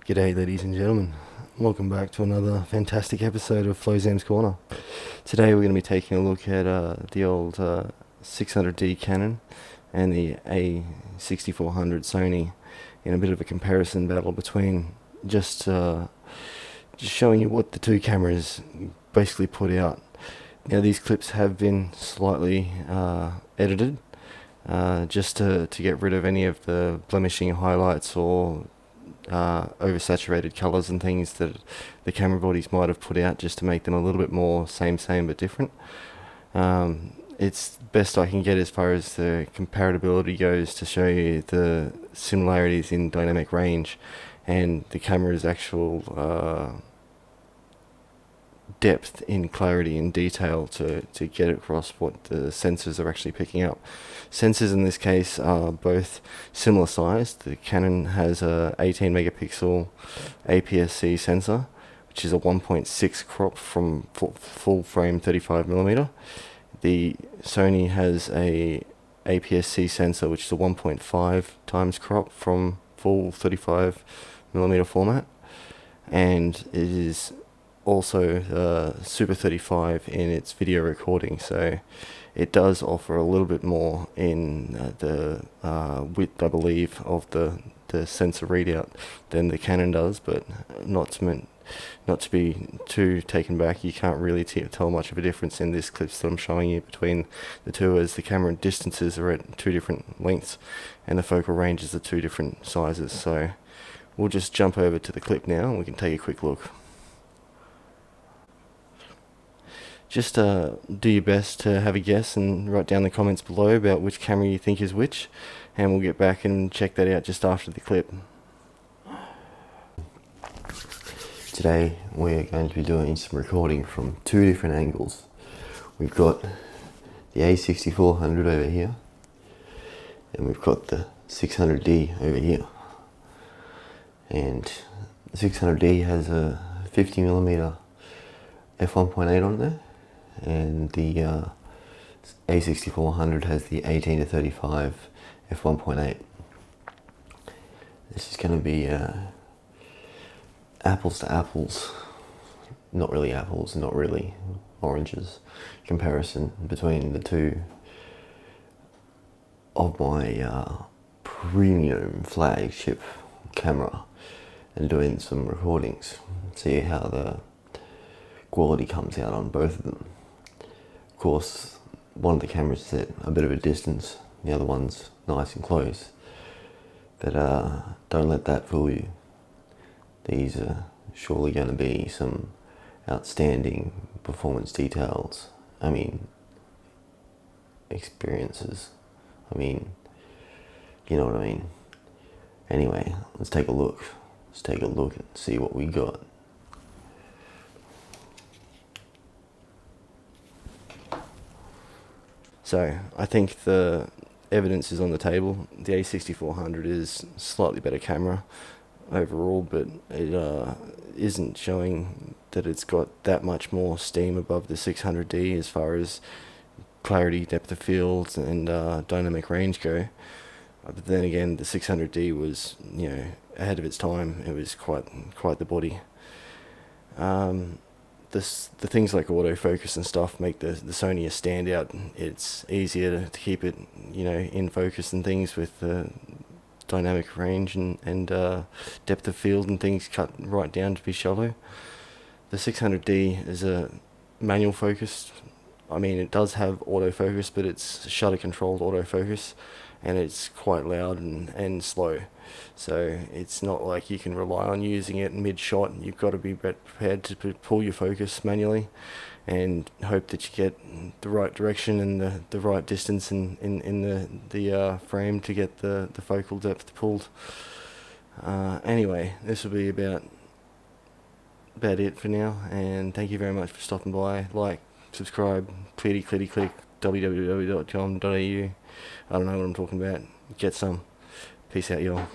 G'day ladies and gentlemen, welcome back to another fantastic episode of Flozam's Corner. Today we're going to be taking a look at the old 600D Canon and the a6400 Sony in a bit of a comparison battle between just showing you what the two cameras basically put out. Now these clips have been slightly edited just to get rid of any of the blemishing highlights or oversaturated colours and things that the camera bodies might have put out, just to make them a little bit more same but different. It's best I can get as far as the comparability goes to show you the similarities in dynamic range and the camera's actual depth in clarity and detail to get across what the sensors are actually picking up. Sensors in this case are both similar sized. The Canon has a 18 megapixel APS-C sensor, which is a 1.6 crop from full frame 35mm. The Sony has a APS-C sensor, which is a 1.5 times crop from full 35mm format, and it is also Super 35 in its video recording, so it does offer a little bit more in the width, I believe, of the sensor readout than the Canon does, but not to be too taken back. You can't really tell much of a difference in this clips that I'm showing you between the two, as the camera distances are at two different lengths and the focal ranges are two different sizes. So we'll just jump over to the clip now and we can take a quick look. Just do your best to have a guess and write down in the comments below about which camera you think is which, and we'll get back and check that out just after the clip. Today we're going to be doing some recording from two different angles. We've got the a6400 over here, and we've got the 600D over here. And the 600D has a 50mm f1.8 on there, and the a6400 has the 18 to 35 f1.8. This is going to be apples to apples, not really apples, not really oranges, comparison between the two of my premium flagship camera, and doing some recordings, see how the quality comes out on both of them. Of course, one of the cameras is at a bit of a distance, the other one's nice and close, but don't let that fool you. These are surely going to be some outstanding performance details, experiences, you know what I mean. Anyway, let's take a look and see what we got. So I think the evidence is on the table. The a6400 is a slightly better camera overall, but it isn't showing that it's got that much more steam above the 600D as far as clarity, depth of field, and dynamic range go. But then again, the 600D was, ahead of its time. It was quite the body. The things like autofocus and stuff make the Sony a standout. It's easier to keep it, in focus and things with the dynamic range and depth of field and things cut right down to be shallow. The 600D is a manual focus. It does have autofocus, but it's shutter controlled autofocus, and it's quite loud and slow. So it's not like you can rely on using it mid-shot. You've got to be prepared to pull your focus manually and hope that you get the right direction and the right distance in the frame to get the focal depth pulled. Anyway, this will be about it for now, and thank you very much for stopping by. Like, subscribe, click www.com.au. I don't know what I'm talking about. Get some. Peace out, y'all.